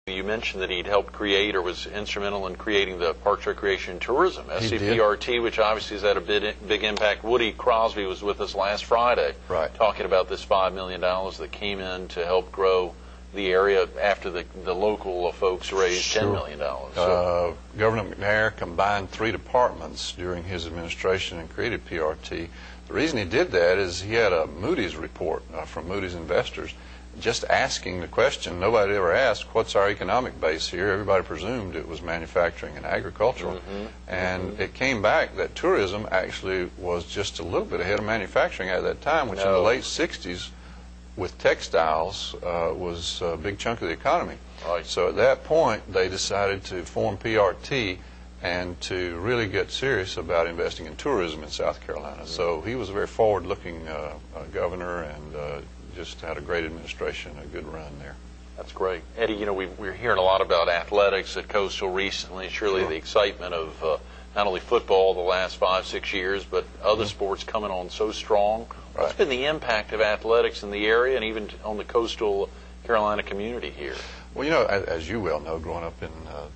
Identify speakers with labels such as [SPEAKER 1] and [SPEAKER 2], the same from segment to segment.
[SPEAKER 1] You mentioned that he'd helped create or was instrumental in creating the Parks, Recreation, and Tourism, SCPRT, which obviously has had a big impact. Woody Crosby was with us last Friday, talking about this $5 million that came in to help grow the area after the local folks raised $10 million. So.
[SPEAKER 2] Governor McNair combined 3 departments during his administration and created PRT. The reason he did that is he had a Moody's report from Moody's Investors just asking the question nobody ever asked, what's our economic base here? Everybody presumed it was manufacturing and agricultural. And it came back that tourism actually was just a little bit ahead of manufacturing at that time, which in the late 60s with textiles was a big chunk of the economy. So at that point they decided to form PRT and to really get serious about investing in tourism in South Carolina. So he was a very forward-looking governor and just had a great administration, a good run there.
[SPEAKER 1] That's great. Eddie, you know, we're hearing a lot about athletics at Coastal recently. Surely the excitement of not only football the last 5-6 years, but other sports coming on so strong. What's been the impact of athletics in the area and even on the Coastal Carolina community here?
[SPEAKER 2] Well, you know, as you well know, growing up in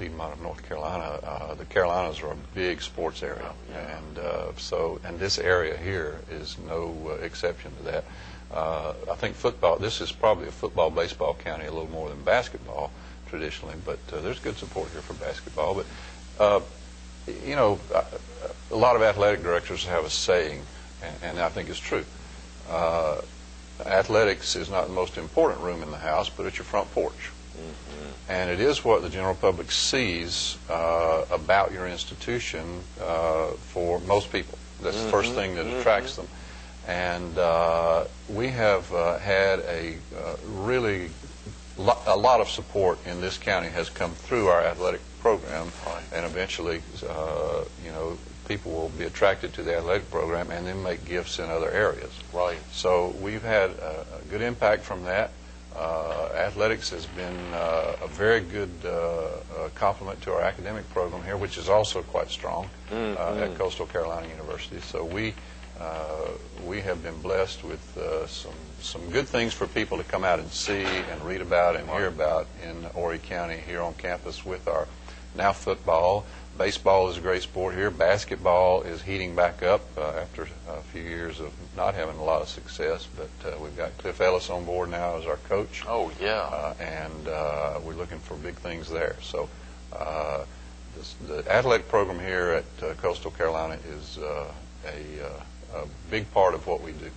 [SPEAKER 2] Piedmont of North Carolina, the Carolinas are a big sports area. And this area here is no exception to that. I think football, this is probably a football, baseball county a little more than basketball traditionally, but there's good support here for basketball. But, you know, a lot of athletic directors have a saying, and I think it's true. Athletics is not the most important room in the house, but it's your front porch. And it is what the general public sees about your institution for most people. That's the first thing that attracts them. And we have had a lot of support in this county has come through our athletic program, and eventually, you know, people will be attracted to the athletic program and then make gifts in other areas. So we've had a good impact from that. Athletics has been a very good complement to our academic program here, which is also quite strong at Coastal Carolina University. So we have been blessed with some good things for people to come out and see and read about and hear about in Horry County here on campus with our now football. Baseball is a great sport here. Basketball is heating back up after a few years of not having a lot of success, but we've got Cliff Ellis on board now as our coach. And we're looking for big things there. So the athletic program here at Coastal Carolina is a big part of what we do.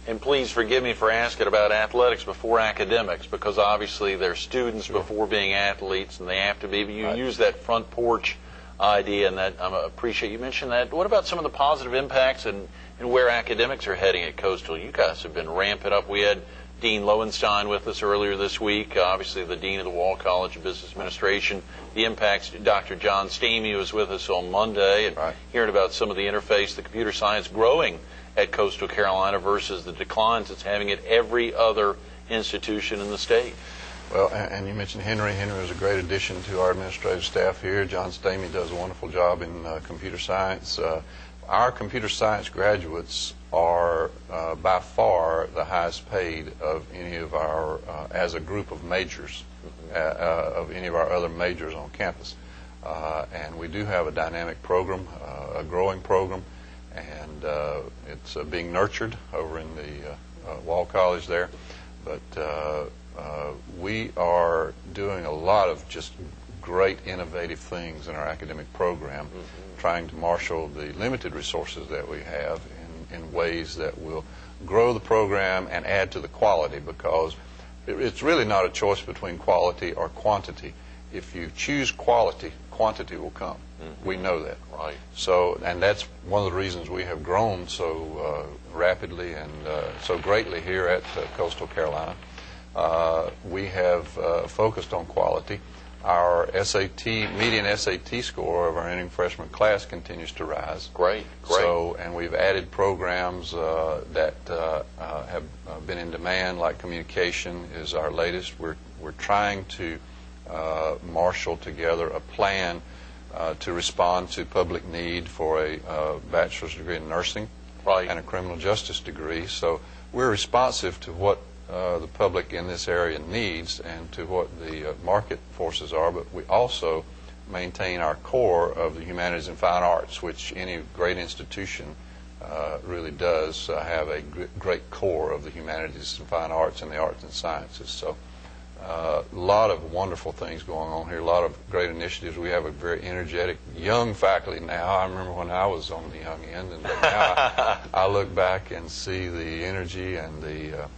[SPEAKER 1] And please forgive me for asking about athletics before academics, because obviously they're students before being athletes, and they have to be. But you use that front porch idea, and that I appreciate you mentioned that. What about some of the positive impacts and where academics are heading at Coastal? You guys have been ramping up. We had Dean Lowenstein with us earlier this week, obviously the Dean of the Wall College of Business Administration. The impacts, Dr. John Stamey was with us on Monday, and hearing about some of the interface, the computer science growing at Coastal Carolina versus the declines it's having at every other institution in the state.
[SPEAKER 2] Well, and you mentioned Henry. Henry was a great addition to our administrative staff here. John Stamey does a wonderful job in computer science. Our computer science graduates are by far the highest paid of any of our, as a group of majors, of any of our other majors on campus. And we do have a dynamic program, a growing program, and it's being nurtured over in the Wall College there. But we are doing a lot of just great innovative things in our academic program, trying to marshal the limited resources that we have in ways that will grow the program and add to the quality, because it's really not a choice between quality or quantity. If you choose quality, quantity will come. We know that. So, and that's one of the reasons we have grown so rapidly and so greatly here at Coastal Carolina. We have focused on quality. Our SAT, median SAT score of our entering freshman class continues to rise.
[SPEAKER 1] Great.
[SPEAKER 2] So, and we've added programs that have been in demand, like communication is our latest. We're trying to marshal together a plan to respond to public need for a bachelor's degree in nursing and a criminal justice degree. So we're responsive to what the public in this area needs and to what the market forces are, but we also maintain our core of the humanities and fine arts, which any great institution really does have a great core of the humanities and fine arts and the arts and sciences. So a lot of wonderful things going on here, a lot of great initiatives. We have a very energetic young faculty now. I remember when I was on the young end, and now I look back and see the energy and the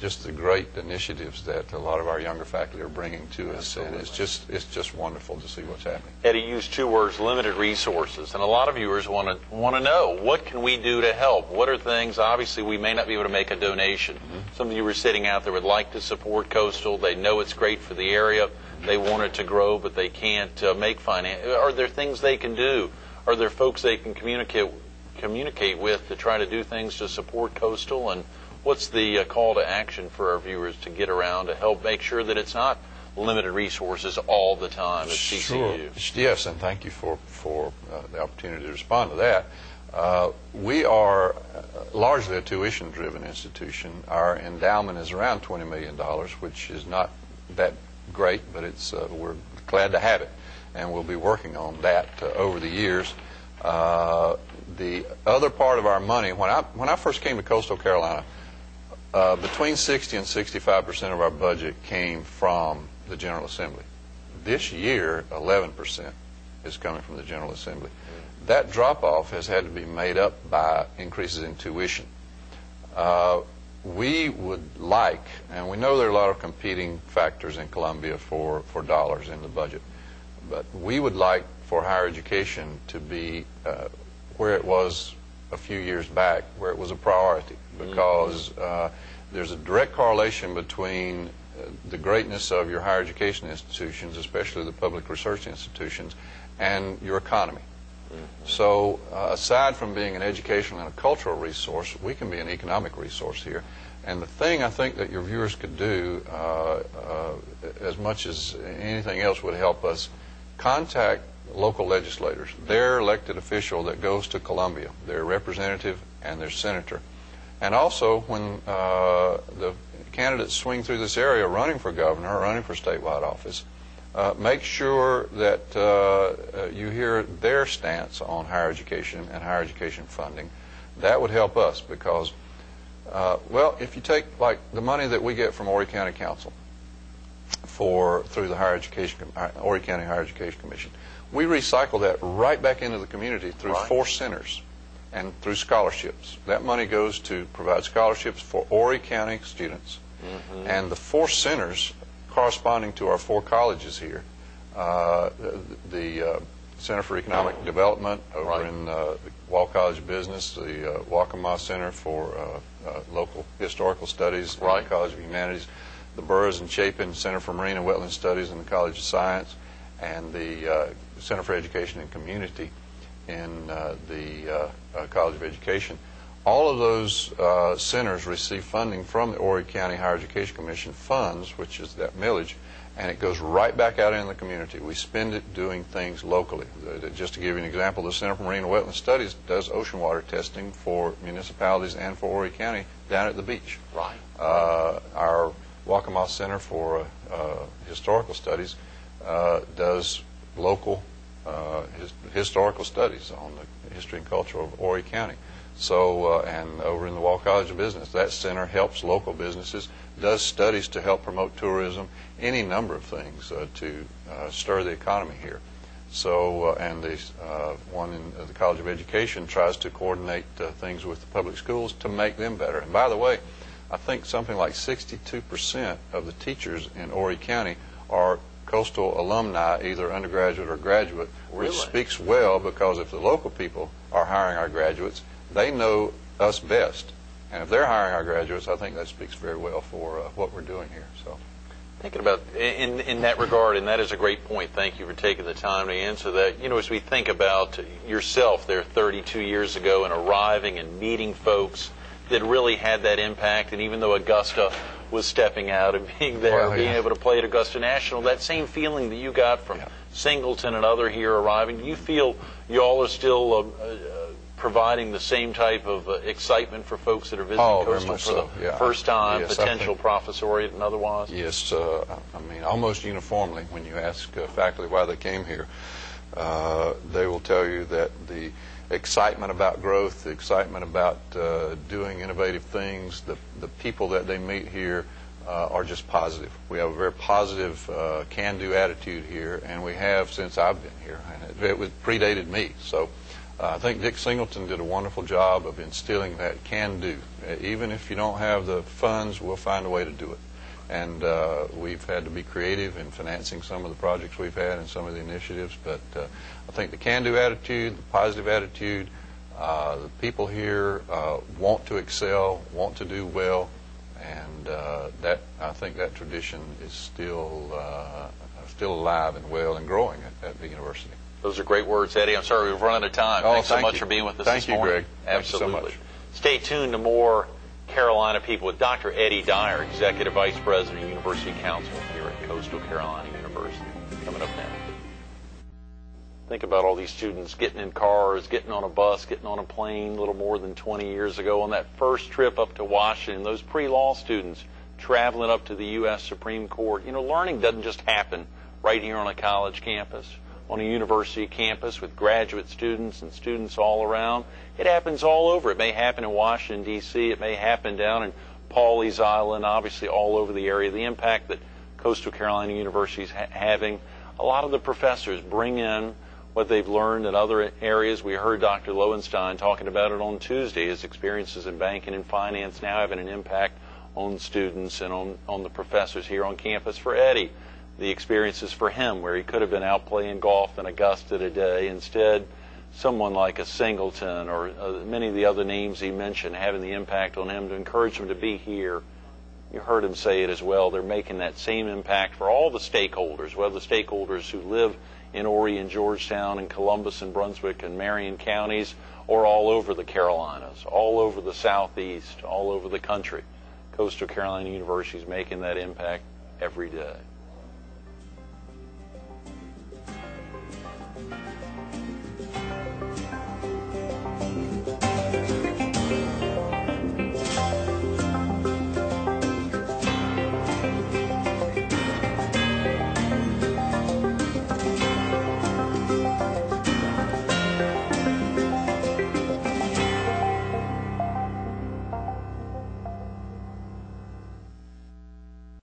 [SPEAKER 2] just the great initiatives that a lot of our younger faculty are bringing to us. Absolutely. And it's just wonderful to see what's happening.
[SPEAKER 1] Eddie used two words: limited resources, and a lot of viewers want to know, what can we do to help? What are things? Obviously, we may not be able to make a donation. Mm-hmm. Some of you are sitting out there would like to support Coastal. They know it's great for the area. They want it to grow, but they can't make finance. Are there things they can do? Are there folks they can communicate with to try to do things to support Coastal? And what's the call to action for our viewers to get around to help make sure that it's not limited resources all the time at CCU?
[SPEAKER 2] Sure. Yes, and thank you for the opportunity to respond to that. We are largely a tuition-driven institution. Our endowment is around $20 million, which is not that great, but we're glad to have it, and we'll be working on that over the years. The other part of our money, when I first came to Coastal Carolina, between 60 and 65% of our budget came from the General Assembly. This year, 11% is coming from the General Assembly. That drop-off has had to be made up by increases in tuition. We would like, and we know there are a lot of competing factors in Columbia for dollars in the budget, but we would like for higher education to be where it was a few years back, where it was a priority, because there's a direct correlation between the greatness of your higher education institutions, especially the public research institutions, and your economy. So aside from being an educational and a cultural resource, we can be an economic resource here. And the thing I think that your viewers could do, as much as anything else would help us, contact local legislators, their elected official that goes to Columbia, their representative and their senator. And also, when the candidates swing through this area running for governor or running for statewide office, make sure that you hear their stance on higher education and higher education funding. That would help us because, well, if you take like the money that we get from Horry County Counsel through the Horry County Higher Education Commission, we recycle that right back into the community through 4 centers and through scholarships. That money goes to provide scholarships for Horry County students. And the 4 centers corresponding to our 4 colleges here, the Center for Economic Development over in the Wall College of Business, the Waccamaw Center for Local Historical Studies in the College of Humanities, the Burroughs and Chapin Center for Marine and Wetland Studies in the College of Science, and the Center for Education and Community in the College of Education. All of those centers receive funding from the Horry County Higher Education Commission funds, which is that millage, and it goes right back out in the community. We spend it doing things locally. Just to give you an example, the Center for Marine and Wetland Studies does ocean water testing for municipalities and for Horry County down at the beach. Our Waccamaw Center for Historical Studies does local historical studies on the history and culture of Horry County. So, and over in the Wall College of Business, that center helps local businesses, does studies to help promote tourism, any number of things to stir the economy here. So, and the one in the College of Education tries to coordinate things with the public schools to make them better. And by the way, I think something like 62% of the teachers in Horry County are Coastal alumni, either undergraduate or graduate, which speaks well, because if the local people are hiring our graduates, they know us best. And if they're hiring our graduates, I think that speaks very well for what we're doing here. So,
[SPEAKER 1] thinking about in that regard, and that is a great point. Thank you for taking the time to answer that. You know, as we think about yourself there 32 years ago and arriving and meeting folks that really had that impact, and even though Augusta was stepping out and being there, being able to play at Augusta National, that same feeling that you got from Singleton and other here arriving, do you feel you all are still providing the same type of excitement for folks that are visiting
[SPEAKER 2] Oh, very
[SPEAKER 1] Coastal
[SPEAKER 2] much
[SPEAKER 1] for
[SPEAKER 2] so,
[SPEAKER 1] the
[SPEAKER 2] yeah.
[SPEAKER 1] first time,
[SPEAKER 2] Yes, I
[SPEAKER 1] potential
[SPEAKER 2] think-
[SPEAKER 1] professoriate and otherwise?
[SPEAKER 2] Yes, I mean, almost uniformly, when you ask faculty why they came here, they will tell you that the excitement about growth, the excitement about doing innovative things, the people that they meet here are just positive. We have a very positive can-do attitude here, and we have since I've been here, and it predated me. So I think Dick Singleton did a wonderful job of instilling that can-do. Even if you don't have the funds, we'll find a way to do it. And we've had to be creative in financing some of the projects we've had and some of the initiatives, but I think the can-do attitude, the positive attitude, the people here want to excel, want to do well, and I think that tradition is still alive and well and growing at the university.
[SPEAKER 1] Those are great words, Eddie. I'm sorry we've run out of time.
[SPEAKER 2] Oh,
[SPEAKER 1] Thanks so
[SPEAKER 2] thank
[SPEAKER 1] much
[SPEAKER 2] you.
[SPEAKER 1] for being with us
[SPEAKER 2] Thank
[SPEAKER 1] this
[SPEAKER 2] you,
[SPEAKER 1] morning.
[SPEAKER 2] Greg. Thank you so
[SPEAKER 1] Absolutely.
[SPEAKER 2] much.
[SPEAKER 1] Stay tuned to more Carolina People with Dr. Eddie Dyer, Executive Vice President of University Counsel here at Coastal Carolina University. Coming up next. Think about all these students getting in cars, getting on a bus, getting on a plane a little more than 20 years ago on that first trip up to Washington, those pre-law students traveling up to the U.S. Supreme Court. You know, learning doesn't just happen right here on a college campus, on a university campus with graduate students and students all around. It happens all over. It may happen in Washington, D.C. It may happen down in Pawleys Island, obviously all over the area. The impact that Coastal Carolina University is having. A lot of the professors bring in what they've learned in other areas. We heard Dr. Lowenstein talking about it on Tuesday, his experiences in banking and finance now having an impact on students and on the professors here on campus. For Eddie, the experiences for him where he could have been out playing golf in Augusta today. Instead, someone like a Singleton or many of the other names he mentioned having the impact on him to encourage him to be here. You heard him say it as well. They're making that same impact for all the stakeholders, whether the stakeholders who live in Horry and Georgetown and Columbus and Brunswick and Marion counties or all over the Carolinas, all over the Southeast, all over the country. Coastal Carolina University is making that impact every day.